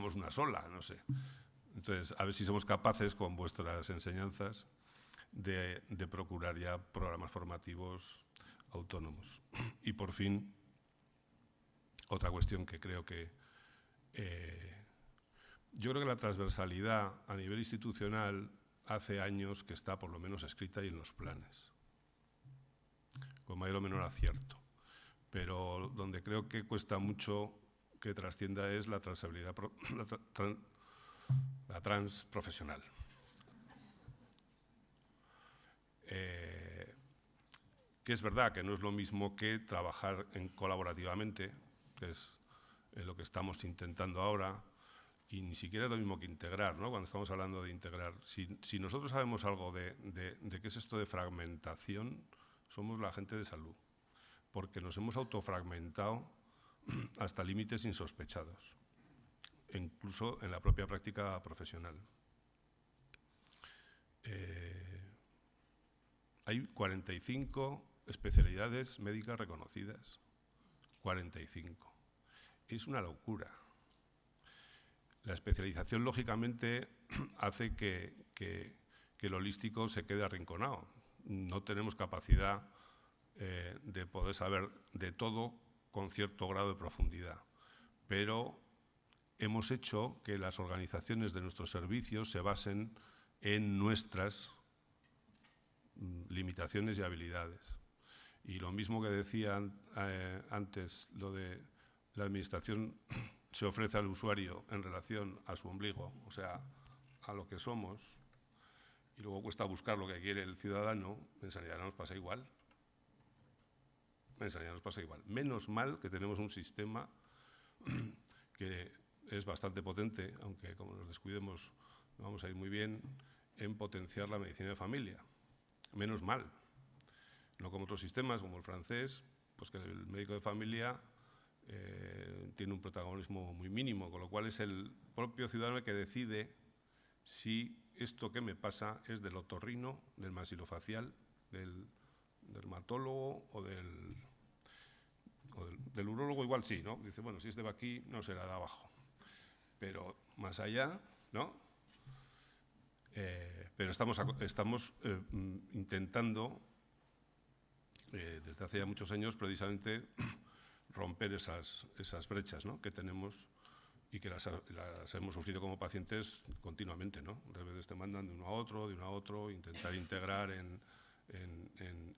tenemos una sola, no sé. Entonces, a ver si somos capaces, con vuestras enseñanzas, de procurar ya programas formativos autónomos. Y, por fin, otra cuestión que creo que… yo creo que la transversalidad a nivel institucional hace años que está por lo menos escrita y en los planes, con mayor o menor acierto. Pero donde creo que cuesta mucho que trascienda es la transabilidad, la transprofesional. Que es verdad que no es lo mismo que trabajar colaborativamente, que es lo que estamos intentando ahora, y ni siquiera es lo mismo que integrar, ¿no? Cuando estamos hablando de integrar. Si nosotros sabemos algo de qué es esto de fragmentación, somos la gente de salud, porque nos hemos autofragmentado hasta límites insospechados, incluso en la propia práctica profesional. Hay 45 especialidades médicas reconocidas, 45. Es una locura. La especialización, lógicamente, hace que el holístico se quede arrinconado. No tenemos capacidad de poder saber de todo con cierto grado de profundidad, pero hemos hecho que las organizaciones de nuestros servicios se basen en nuestras limitaciones y habilidades. Y lo mismo que decía antes, lo de la administración se ofrece al usuario en relación a su ombligo, o sea, a lo que somos, y luego cuesta buscar lo que quiere el ciudadano. En sanidad nos pasa igual. En sanidad nos pasa igual. Menos mal que tenemos un sistema que es bastante potente, aunque como nos descuidemos no vamos a ir muy bien, en potenciar la medicina de familia. Menos mal. No como otros sistemas, como el francés, pues que el médico de familia tiene un protagonismo muy mínimo, con lo cual es el propio ciudadano el que decide si esto que me pasa es del otorrino, del maxilofacial, del dermatólogo o del urólogo. Igual sí, ¿no? Dice, bueno, si es de aquí, no será de abajo. Pero más allá, ¿no? Pero estamos intentando, desde hace ya muchos años, precisamente romper esas brechas, ¿no?, que tenemos y que las hemos sufrido como pacientes continuamente, ¿no? A veces te mandan de uno a otro, intentar integrar en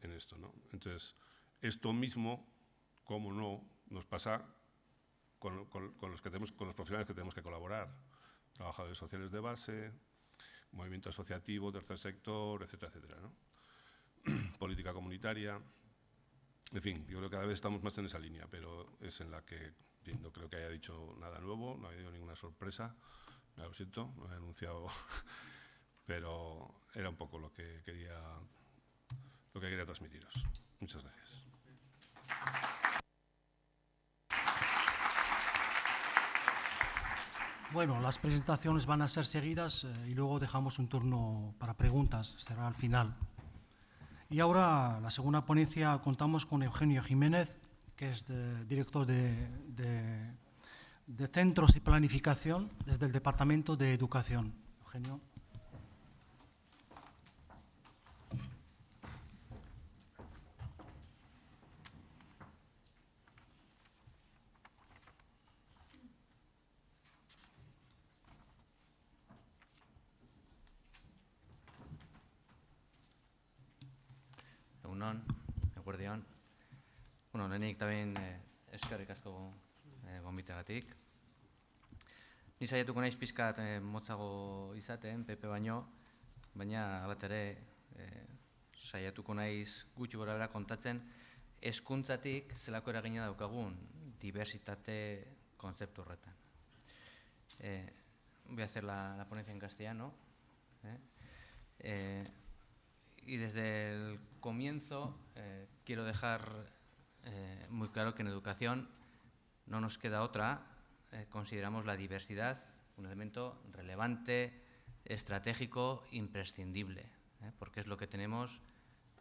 esto, ¿no? Entonces, esto mismo, cómo no, nos pasa con los profesionales que tenemos que colaborar, trabajadores sociales de base, movimiento asociativo, tercer sector, etcétera, etcétera, ¿no? Política comunitaria. En fin, yo creo que cada vez estamos más en esa línea, pero es en la que no creo que haya dicho nada nuevo, no ha habido ninguna sorpresa, me lo siento, lo he anunciado, pero era un poco lo que quería transmitiros. Muchas gracias. Bueno, las presentaciones van a ser seguidas y luego dejamos un turno para preguntas, será al final. Y ahora, la segunda ponencia, contamos con Eugenio Jiménez, que es director de Centros y Planificación desde el Departamento de Educación. Eugenio. Eguerdion. Bueno, lehenik eta behin eskerrik asko gonbiteagatik. Ni saiatuko naiz pixkat motzago izaten, Pepe baino, baina bat ere saiatuko naiz gutxi gorabehera kontatzen hezkuntzatik zelako eragina daukagun diversitate kontzeptu horretan. Voy a hacer la ponencia en castellano. Y desde el comienzo quiero dejar muy claro que en educación no nos queda otra. Consideramos la diversidad un elemento relevante, estratégico, imprescindible, porque es lo que tenemos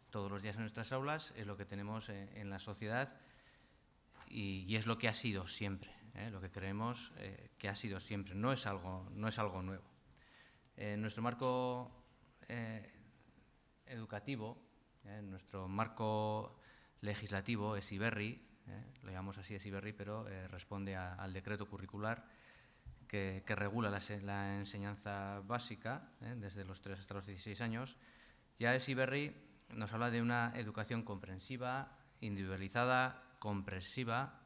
todos los días en nuestras aulas, es lo que tenemos en la sociedad y es lo que ha sido siempre. lo que creemos que ha sido siempre, no es algo nuevo. Nuestro marco educativo, nuestro marco legislativo, Heziberri, lo llamamos así Heziberri, pero responde al decreto curricular que regula la enseñanza básica, desde los 3 hasta los 16 años. Ya Heziberri nos habla de una educación comprensiva, individualizada, comprensiva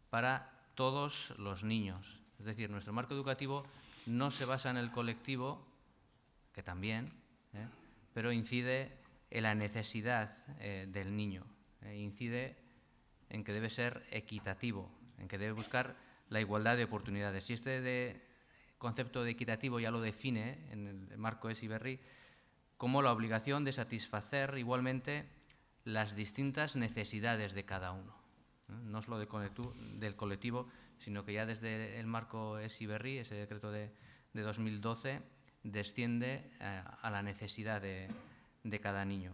para todos los niños. Es decir, nuestro marco educativo no se basa en el colectivo, que también, pero incide en la necesidad del niño, incide en que debe ser equitativo, en que debe buscar la igualdad de oportunidades. Y este concepto de equitativo ya lo define en el marco Heziberri como la obligación de satisfacer igualmente las distintas necesidades de cada uno. No solo del colectivo, sino que ya desde el marco Heziberri, ese decreto de 2012, desciende a la necesidad de cada niño.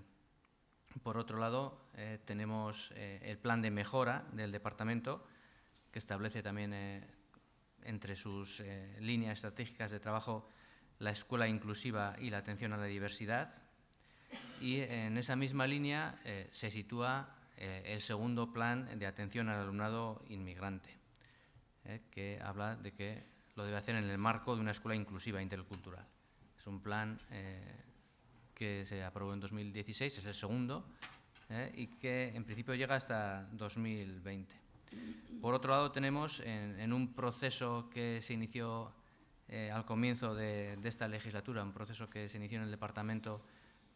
Por otro lado, tenemos el plan de mejora del departamento, que establece también entre sus líneas estratégicas de trabajo la escuela inclusiva y la atención a la diversidad. Y en esa misma línea se sitúa el segundo plan de atención al alumnado inmigrante, que habla de que lo debe hacer en el marco de una escuela inclusiva e intercultural. Es un plan que se aprobó en 2016, es el segundo, y que en principio llega hasta 2020. Por otro lado, tenemos en un proceso que se inició al comienzo de esta legislatura, un proceso que se inició en el departamento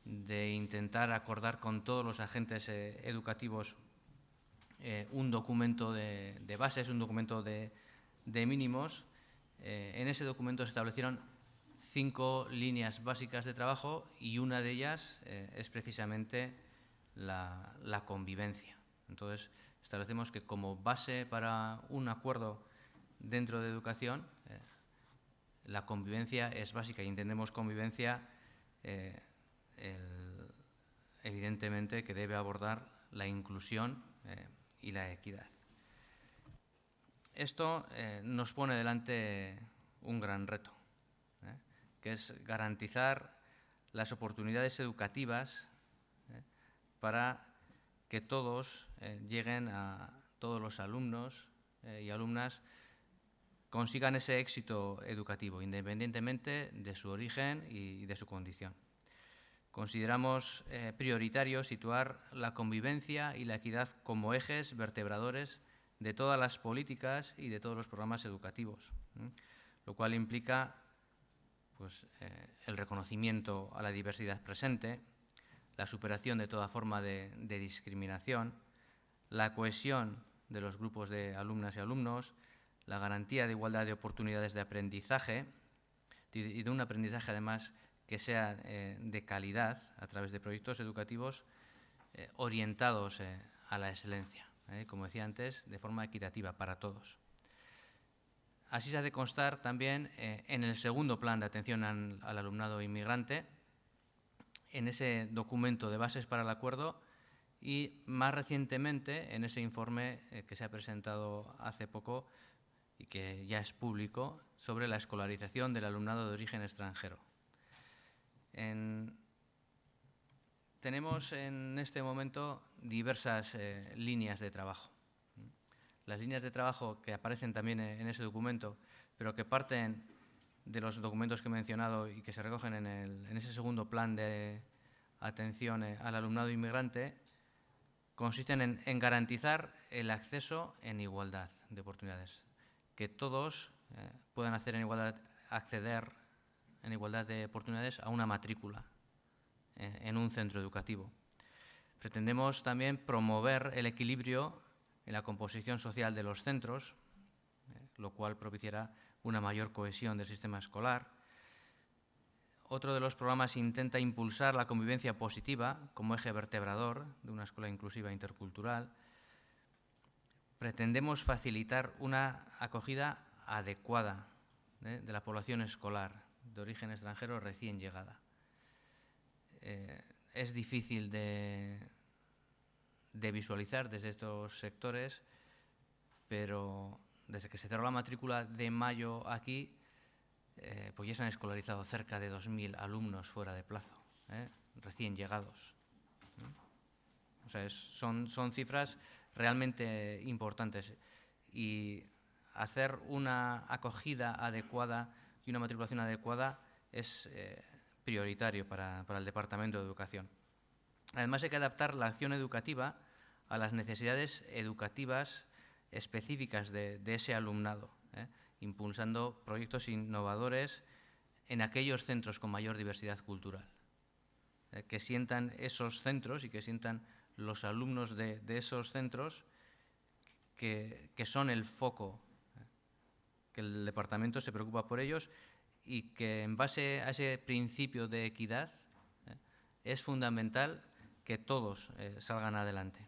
de intentar acordar con todos los agentes educativos un documento de bases, un documento de mínimos. En ese documento se establecieron 5 líneas básicas de trabajo y una de ellas es precisamente la convivencia. Entonces, establecemos que como base para un acuerdo dentro de educación, la convivencia es básica y entendemos convivencia evidentemente que debe abordar la inclusión y la equidad. Esto nos pone delante un gran reto, que es garantizar las oportunidades educativas para que todos lleguen a todos los alumnos y alumnas consigan ese éxito educativo, independientemente de su origen y de su condición. Consideramos prioritario situar la convivencia y la equidad como ejes vertebradores de todas las políticas y de todos los programas educativos, lo cual implica pues, el reconocimiento a la diversidad presente, la superación de toda forma de discriminación, la cohesión de los grupos de alumnas y alumnos, la garantía de igualdad de oportunidades de aprendizaje y de un aprendizaje además que sea de calidad a través de proyectos educativos orientados a la excelencia, como decía antes, de forma equitativa para todos. Así se ha de constar también en el segundo plan de atención al alumnado inmigrante, en ese documento de bases para el acuerdo y más recientemente en ese informe que se ha presentado hace poco y que ya es público sobre la escolarización del alumnado de origen extranjero. Tenemos en este momento diversas líneas de trabajo. Las líneas de trabajo que aparecen también en ese documento, pero que parten de los documentos que he mencionado y que se recogen en ese segundo plan de atención al alumnado inmigrante, consisten en garantizar el acceso en igualdad de oportunidades, que todos puedan acceder en igualdad de oportunidades a una matrícula en un centro educativo. Pretendemos también promover el equilibrio en la composición social de los centros, lo cual propiciará una mayor cohesión del sistema escolar. Otro de los programas intenta impulsar la convivencia positiva como eje vertebrador de una escuela inclusiva e intercultural. Pretendemos facilitar una acogida adecuada de la población escolar de origen extranjero recién llegada. Es difícil de visualizar desde estos sectores, pero desde que se cerró la matrícula de mayo aquí, pues ya se han escolarizado cerca de 2.000 alumnos fuera de plazo, recién llegados. O sea, son cifras realmente importantes, y hacer una acogida adecuada y una matriculación adecuada es prioritario para el Departamento de Educación. Además, hay que adaptar la acción educativa a las necesidades educativas específicas de ese alumnado, impulsando proyectos innovadores en aquellos centros con mayor diversidad cultural. Que sientan esos centros y que sientan los alumnos de esos centros que son el foco, que el departamento se preocupa por ellos, y que en base a ese principio de equidad es fundamental que todos salgan adelante.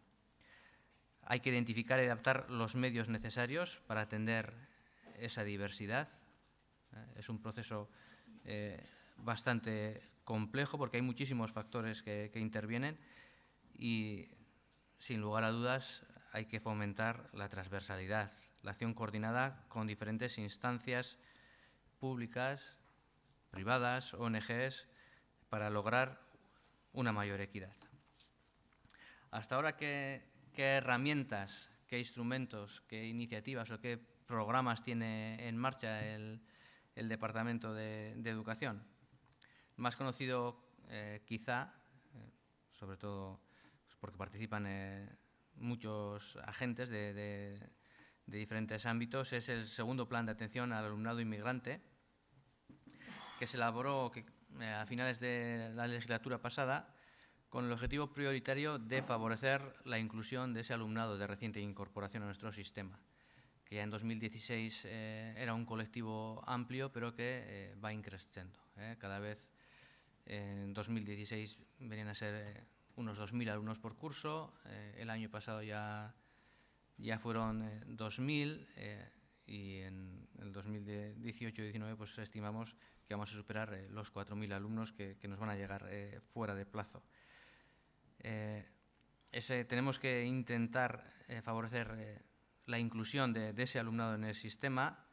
Hay que identificar y adaptar los medios necesarios para atender esa diversidad. Es un proceso bastante complejo porque hay muchísimos factores que intervienen, y sin lugar a dudas hay que fomentar la transversalidad, la acción coordinada con diferentes instancias públicas, privadas, ONGs, para lograr una mayor equidad. Hasta ahora, ¿qué herramientas, qué instrumentos, qué iniciativas o qué programas tiene en marcha el Departamento de Educación? Más conocido quizá, sobre todo pues porque participan muchos agentes de diferentes ámbitos, es el segundo plan de atención al alumnado inmigrante, que se elaboró a finales de la legislatura pasada con el objetivo prioritario de favorecer la inclusión de ese alumnado de reciente incorporación a nuestro sistema, que ya en 2016 era un colectivo amplio, pero que va increciendo. Cada vez en 2016 venían a ser unos 2.000 alumnos por curso, el año pasado ya fueron 2.000, y en el 2018-19 pues estimamos que vamos a superar los 4.000 alumnos que nos van a llegar fuera de plazo. Tenemos que intentar favorecer la inclusión de ese alumnado en el sistema,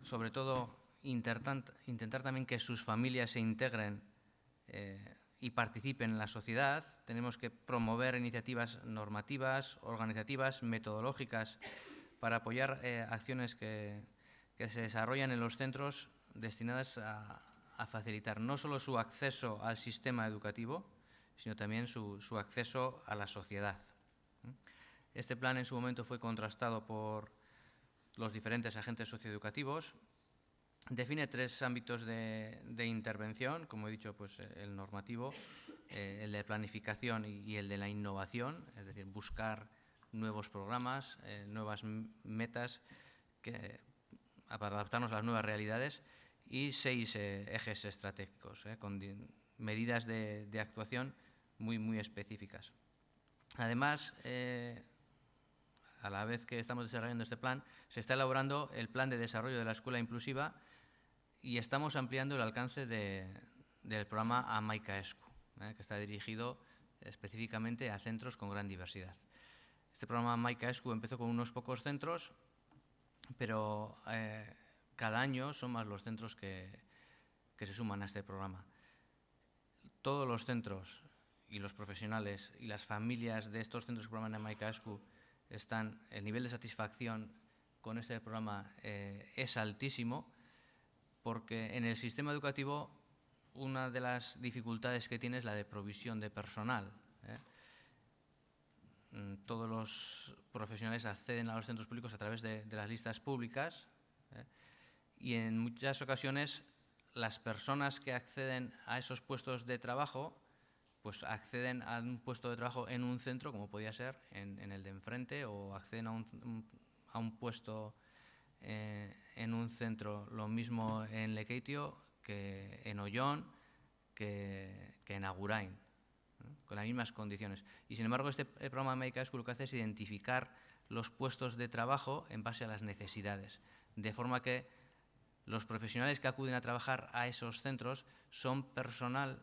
sobre todo intentar también que sus familias se integren y participen en la sociedad. Tenemos que promover iniciativas normativas, organizativas, metodológicas para apoyar acciones que se desarrollan en los centros destinadas a facilitar no solo su acceso al sistema educativo, sino también su acceso a la sociedad. Este plan en su momento fue contrastado por los diferentes agentes socioeducativos. Define 3 ámbitos de intervención, como he dicho, pues el normativo, el de planificación y el de la innovación, es decir, buscar nuevos programas, nuevas metas para adaptarnos a las nuevas realidades, y 6 ejes estratégicos, con medidas de actuación muy específicas. Además, a la vez que estamos desarrollando este plan, se está elaborando el plan de desarrollo de la escuela inclusiva, y estamos ampliando el alcance del programa Hamaika Esku, que está dirigido específicamente a centros con gran diversidad. Este programa Hamaika Esku empezó con unos pocos centros, pero cada año son más los centros que se suman a este programa. Todos los centros y los profesionales y las familias de estos centros que programan Hamaika Esku el nivel de satisfacción con este programa es altísimo, porque en el sistema educativo una de las dificultades que tiene es la de provisión de personal. Todos los profesionales acceden a los centros públicos a través de las listas públicas, y en muchas ocasiones las personas que acceden a esos puestos de trabajo pues acceden a un puesto de trabajo en un centro, como podía ser en el de enfrente, o acceden a un puesto en un centro, lo mismo en Lekeitio que en Ollón, que en Agurain, con las mismas condiciones. Y sin embargo, el programa Hamaika Esku lo que hace es identificar los puestos de trabajo en base a las necesidades, de forma que los profesionales que acuden a trabajar a esos centros son personas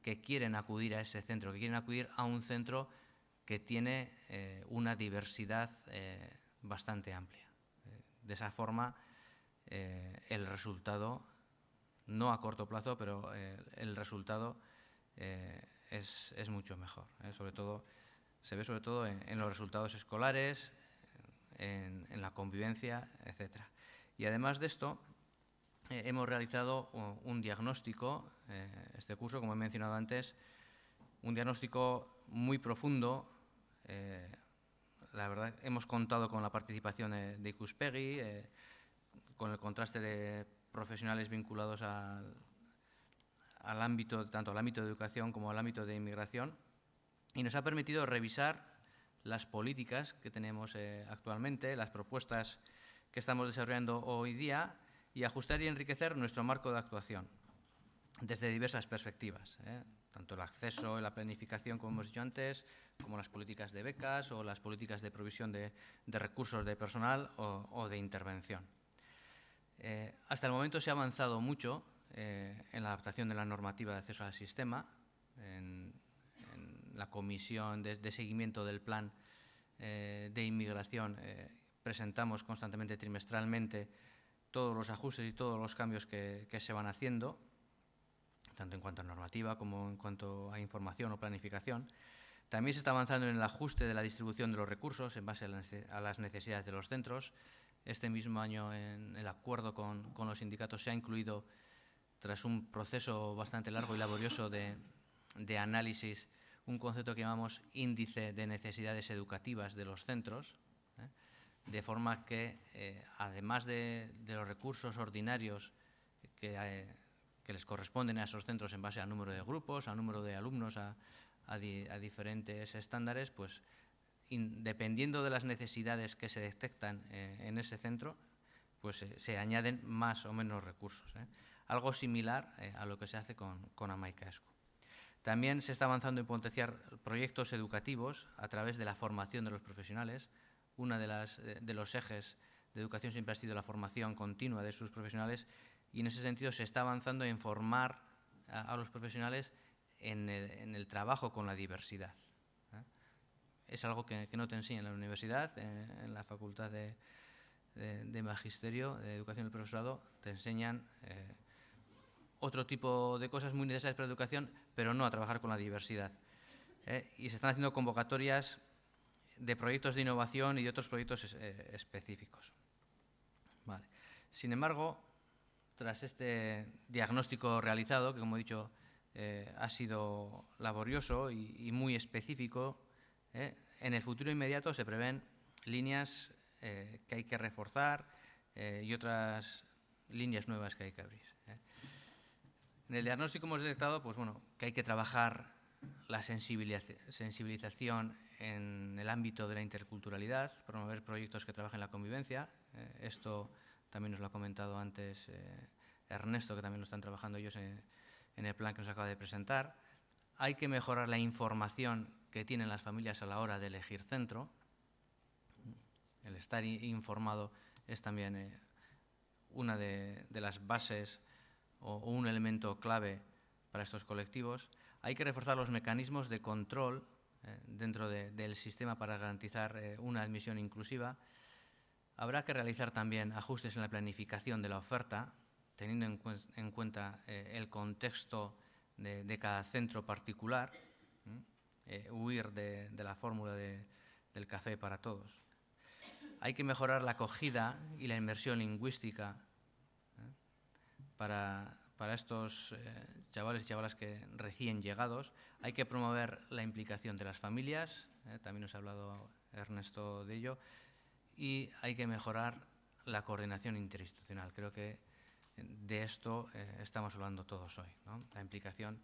que quieren acudir a ese centro, que quieren acudir a un centro que tiene una diversidad bastante amplia. De esa forma, el resultado, no a corto plazo, pero el resultado es mucho mejor. Se ve sobre todo en los resultados escolares, en la convivencia, etc. Y además de esto, hemos realizado un diagnóstico, este curso, como he mencionado antes, un diagnóstico muy profundo. La verdad, hemos contado con la participación de Ikuspegi, con el contraste de profesionales vinculados al ámbito, tanto al ámbito de educación como al ámbito de inmigración, y nos ha permitido revisar las políticas que tenemos actualmente, las propuestas que estamos desarrollando hoy día, y ajustar y enriquecer nuestro marco de actuación desde diversas perspectivas, tanto el acceso y la planificación, como hemos dicho antes, como las políticas de becas o las políticas de provisión de recursos de personal o de intervención. Hasta el momento se ha avanzado mucho en la adaptación de la normativa de acceso al sistema, en la comisión de seguimiento del plan de inmigración. Presentamos constantemente, trimestralmente, todos los ajustes y todos los cambios que se van haciendo, tanto en cuanto a normativa como en cuanto a información o planificación. También se está avanzando en el ajuste de la distribución de los recursos en base a las necesidades de los centros. Este mismo año, en el acuerdo con los sindicatos, se ha incluido, tras un proceso bastante largo y laborioso de análisis, un concepto que llamamos índice de necesidades educativas de los centros, de forma que, además de los recursos ordinarios que les corresponden a esos centros en base al número de grupos, al número de alumnos, a diferentes estándares, pues dependiendo de las necesidades que se detectan en ese centro, pues se añaden más o menos recursos. Algo similar a lo que se hace con Hamaika Esku. También se está avanzando en potenciar proyectos educativos a través de la formación de los profesionales. Uno de los ejes de educación siempre ha sido la formación continua de sus profesionales, y en ese sentido se está avanzando en formar a los profesionales en el trabajo con la diversidad. Es algo que no te enseñan en la universidad, en la Facultad de Magisterio, de Educación del Profesorado, te enseñan otro tipo de cosas muy necesarias para la educación, pero no a trabajar con la diversidad. Y se están haciendo convocatorias de proyectos de innovación y de otros proyectos específicos. Vale. Sin embargo, tras este diagnóstico realizado, que como he dicho ha sido laborioso y muy específico, en el futuro inmediato se prevén líneas que hay que reforzar y otras líneas nuevas que hay que abrir. En el diagnóstico hemos detectado pues, que hay que trabajar la sensibilización en el ámbito de la interculturalidad, promover proyectos que trabajen la convivencia. Esto también nos lo ha comentado antes Ernesto, que también lo están trabajando ellos en el plan que nos acaba de presentar. Hay que mejorar la información que tienen las familias a la hora de elegir centro. El estar informado es también una de las bases o un elemento clave para estos colectivos. Hay que reforzar los mecanismos de control dentro del sistema para garantizar una admisión inclusiva. Habrá que realizar también ajustes en la planificación de la oferta, teniendo en cuenta el contexto de cada centro particular, huir de la fórmula del café para todos. Hay que mejorar la acogida y la inmersión lingüística para estos chavales y chavalas que recién llegados. Hay que promover la implicación de las familias, también nos ha hablado Ernesto de ello, y hay que mejorar la coordinación interinstitucional. Creo que de esto estamos hablando todos hoy, ¿no? La implicación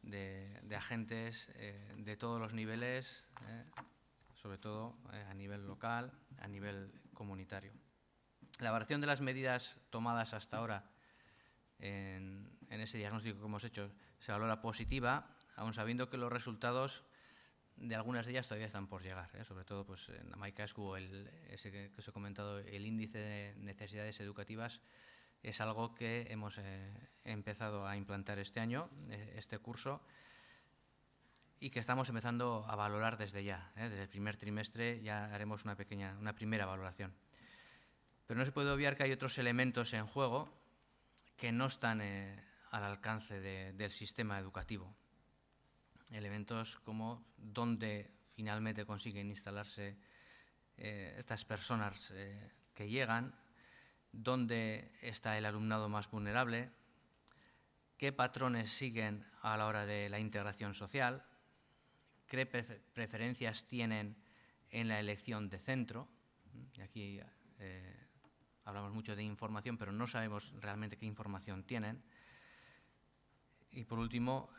de agentes de todos los niveles, sobre todo a nivel local, a nivel comunitario. La evaluación de las medidas tomadas hasta ahora en ese diagnóstico que hemos hecho se valora positiva, aun sabiendo que los resultados de algunas de ellas todavía están por llegar, sobre todo pues, en Hamaika Esku, ese que os he comentado, el índice de necesidades educativas, es algo que hemos empezado a implantar este año, este curso, y que estamos empezando a valorar desde ya. Desde el primer trimestre ya haremos una primera valoración. Pero no se puede obviar que hay otros elementos en juego que no están al alcance del sistema educativo. Elementos como dónde finalmente consiguen instalarse estas personas que llegan, dónde está el alumnado más vulnerable, qué patrones siguen a la hora de la integración social, qué preferencias tienen en la elección de centro. Y aquí hablamos mucho de información, pero no sabemos realmente qué información tienen. Y por último,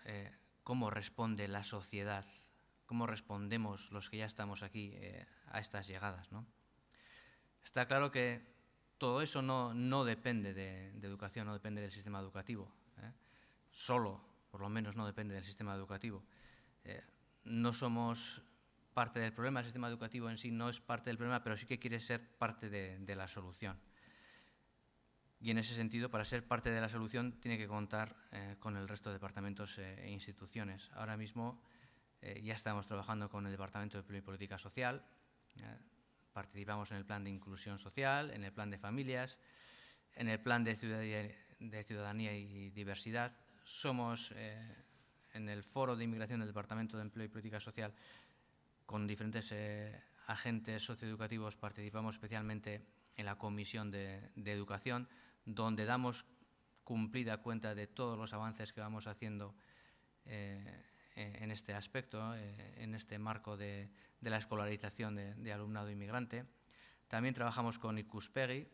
cómo responde la sociedad, cómo respondemos los que ya estamos aquí a estas llegadas, ¿no? Está claro que todo eso no depende de educación, no depende del sistema educativo. Solo, por lo menos, no depende del sistema educativo. No somos parte del problema, el sistema educativo en sí no es parte del problema, pero sí que quiere ser parte de la solución. Y en ese sentido, para ser parte de la solución, tiene que contar con el resto de departamentos e instituciones. Ahora mismo ya estamos trabajando con el Departamento de Empleo y Política Social, participamos en el Plan de Inclusión Social, en el Plan de Familias, en el Plan de Ciudadanía y Diversidad. Somos en el Foro de Inmigración del Departamento de Empleo y Política Social, con diferentes agentes socioeducativos, participamos especialmente en la Comisión de Educación, donde damos cumplida cuenta de todos los avances que vamos haciendo en este aspecto, en este marco de la escolarización de alumnado inmigrante. También trabajamos con Ikuspegi.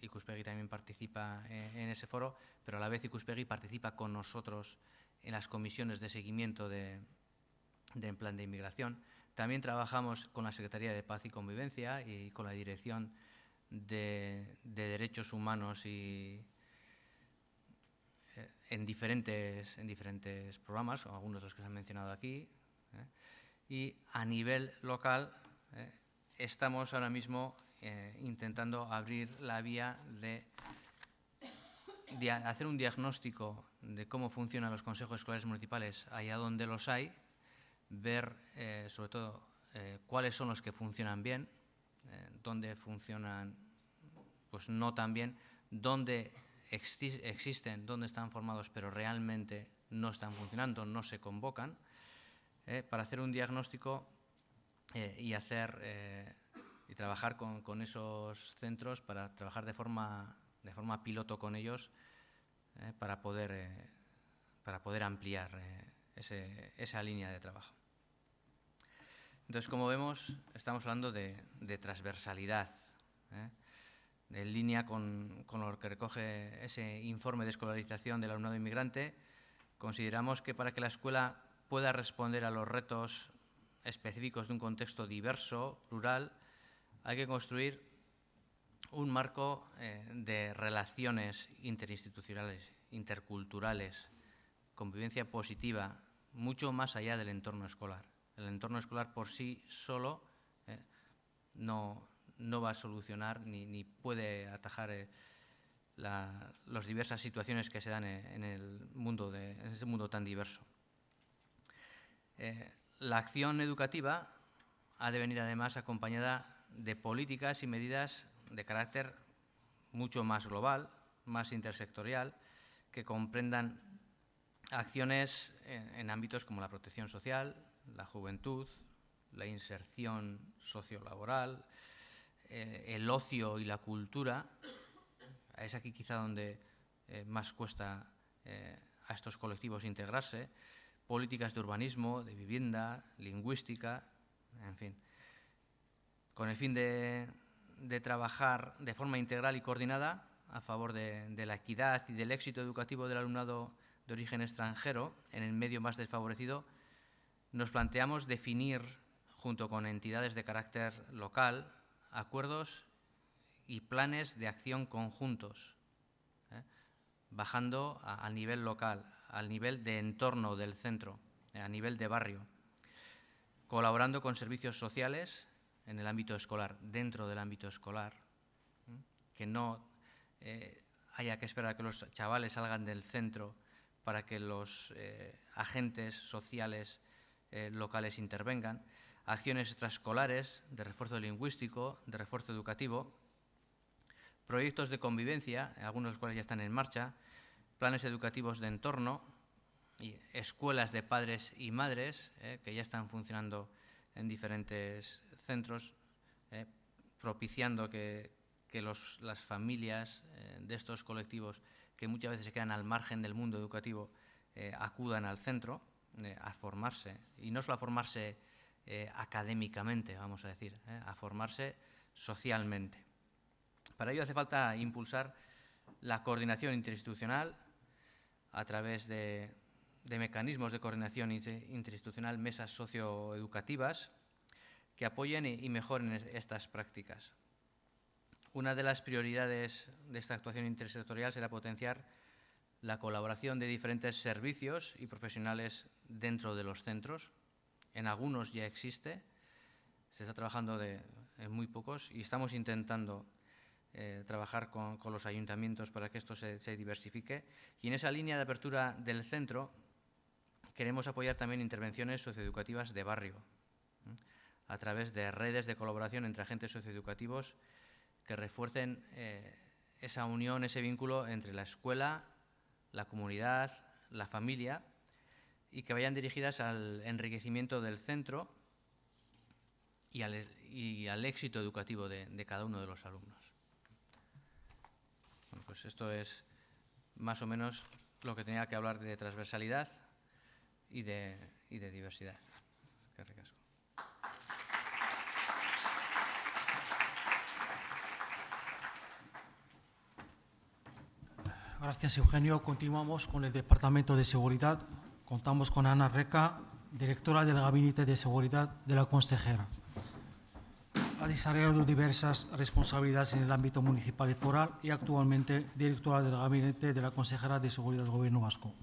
Ikuspegi también participa en ese foro, pero a la vez Ikuspegi participa con nosotros en las comisiones de seguimiento del Plan de Inmigración. También trabajamos con la Secretaría de Paz y Convivencia y con la Dirección de Derechos Humanos en diferentes programas, o algunos de los que se han mencionado aquí. Y a nivel local estamos ahora mismo intentando abrir la vía de hacer un diagnóstico de cómo funcionan los consejos escolares municipales allá donde los hay, ver sobre todo cuáles son los que funcionan bien, dónde funcionan pues no tan bien, dónde existen, dónde están formados pero realmente no están funcionando, no se convocan, para hacer un diagnóstico y trabajar con esos centros, para trabajar de forma piloto con ellos, para poder ampliar esa línea de trabajo. Entonces, como vemos, estamos hablando de transversalidad, en línea con lo que recoge ese informe de escolarización del alumnado inmigrante. Consideramos que para que la escuela pueda responder a los retos específicos de un contexto diverso, plural, hay que construir un marco de relaciones interinstitucionales, interculturales, convivencia positiva, mucho más allá del entorno escolar. El entorno escolar por sí solo no va a solucionar ni puede atajar las diversas situaciones que se dan en ese mundo tan diverso. La acción educativa ha de venir además acompañada de políticas y medidas de carácter mucho más global, más intersectorial, que comprendan acciones en ámbitos como la protección social, la juventud, la inserción sociolaboral, el ocio y la cultura. Es aquí quizá donde más cuesta a estos colectivos integrarse. Políticas de urbanismo, de vivienda, lingüística, en fin. Con el fin de trabajar de forma integral y coordinada a favor de la equidad y del éxito educativo del alumnado de origen extranjero en el medio más desfavorecido, nos planteamos definir, junto con entidades de carácter local, acuerdos y planes de acción conjuntos, bajando al nivel local, al nivel de entorno del centro, a nivel de barrio, colaborando con servicios sociales en el ámbito escolar, dentro del ámbito escolar, que no haya que esperar a que los chavales salgan del centro para que los agentes sociales locales intervengan, acciones extraescolares de refuerzo lingüístico, de refuerzo educativo, proyectos de convivencia, algunos de los cuales ya están en marcha, planes educativos de entorno y escuelas de padres y madres que ya están funcionando en diferentes centros, propiciando que las familias de estos colectivos que muchas veces se quedan al margen del mundo educativo acudan al centro a formarse, y no solo a formarse académicamente, vamos a decir, a formarse socialmente. Para ello hace falta impulsar la coordinación interinstitucional a través de mecanismos de coordinación interinstitucional, mesas socioeducativas que apoyen y mejoren estas prácticas. Una de las prioridades de esta actuación intersectorial será potenciar la colaboración de diferentes servicios y profesionales dentro de los centros. En algunos ya existe, se está trabajando en muy pocos y estamos intentando trabajar con los ayuntamientos para que esto se diversifique. Y en esa línea de apertura del centro queremos apoyar también intervenciones socioeducativas de barrio, a través de redes de colaboración entre agentes socioeducativos que refuercen esa unión, ese vínculo entre la escuela, la comunidad, la familia, y que vayan dirigidas al enriquecimiento del centro y al éxito educativo de cada uno de los alumnos. Bueno, pues esto es más o menos lo que tenía que hablar de transversalidad y de diversidad. Qué ricasco. Gracias, Eugenio. Continuamos con el Departamento de Seguridad. Contamos con Ana Reca, directora del Gabinete de Seguridad de la consejera. Ha desarrollado diversas responsabilidades en el ámbito municipal y foral y actualmente directora del Gabinete de la consejera de Seguridad del Gobierno vasco.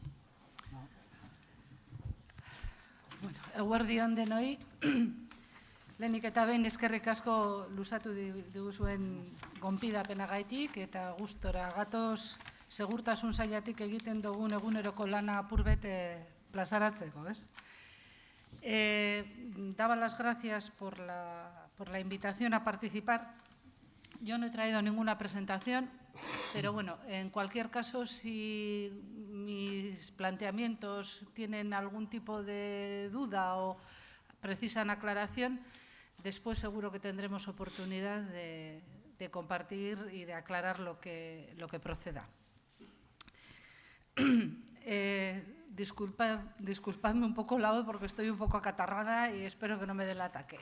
Bueno, eguerdi on denoi. Lehenik eta behin eskerrik asko luzatu diguzuen gonbidapenagatik eta gustora gatoz segurtasun sailatik egiten dugun eguneroko lana apur bete plazaratzeko, ¿ves? Daba las gracias por la invitación a participar. Yo no he traído ninguna presentación, pero bueno, en cualquier caso, si mis planteamientos tienen algún tipo de duda o precisan aclaración, después seguro que tendremos oportunidad de compartir y de aclarar lo que proceda. Disculpadme un poco la voz porque estoy un poco acatarrada y espero que no me dé el ataque.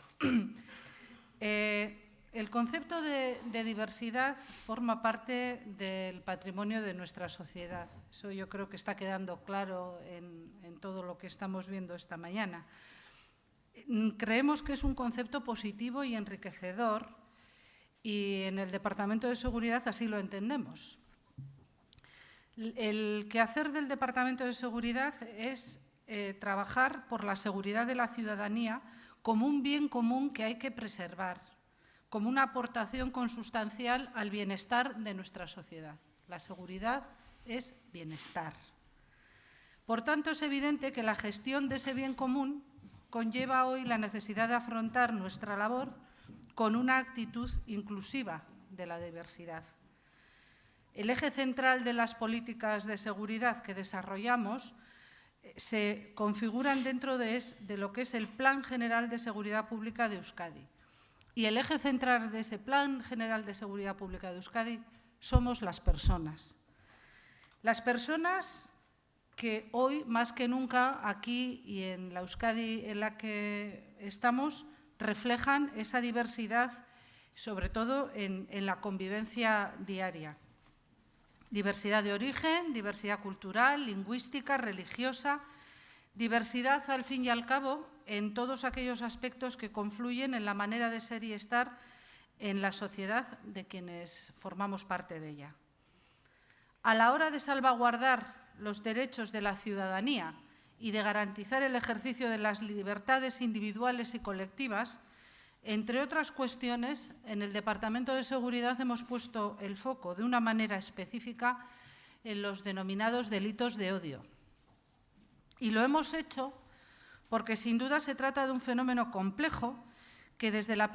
El concepto de diversidad forma parte del patrimonio de nuestra sociedad. Eso yo creo que está quedando claro en todo lo que estamos viendo esta mañana. Creemos que es un concepto positivo y enriquecedor y en el Departamento de Seguridad así lo entendemos. El quehacer del Departamento de Seguridad es trabajar por la seguridad de la ciudadanía como un bien común que hay que preservar, como una aportación consustancial al bienestar de nuestra sociedad. La seguridad es bienestar. Por tanto, es evidente que la gestión de ese bien común conlleva hoy la necesidad de afrontar nuestra labor con una actitud inclusiva de la diversidad. El eje central de las políticas de seguridad que desarrollamos se configuran dentro de lo que es el Plan General de Seguridad Pública de Euskadi. Y el eje central de ese Plan General de Seguridad Pública de Euskadi somos las personas. Las personas que hoy, más que nunca, aquí y en la Euskadi en la que estamos, reflejan esa diversidad, sobre todo en la convivencia diaria. Diversidad de origen, diversidad cultural, lingüística, religiosa, diversidad, al fin y al cabo, en todos aquellos aspectos que confluyen en la manera de ser y estar en la sociedad de quienes formamos parte de ella. A la hora de salvaguardar los derechos de la ciudadanía y de garantizar el ejercicio de las libertades individuales y colectivas, entre otras cuestiones, en el Departamento de Seguridad hemos puesto el foco de una manera específica en los denominados delitos de odio. Y lo hemos hecho porque sin duda se trata de un fenómeno complejo que desde la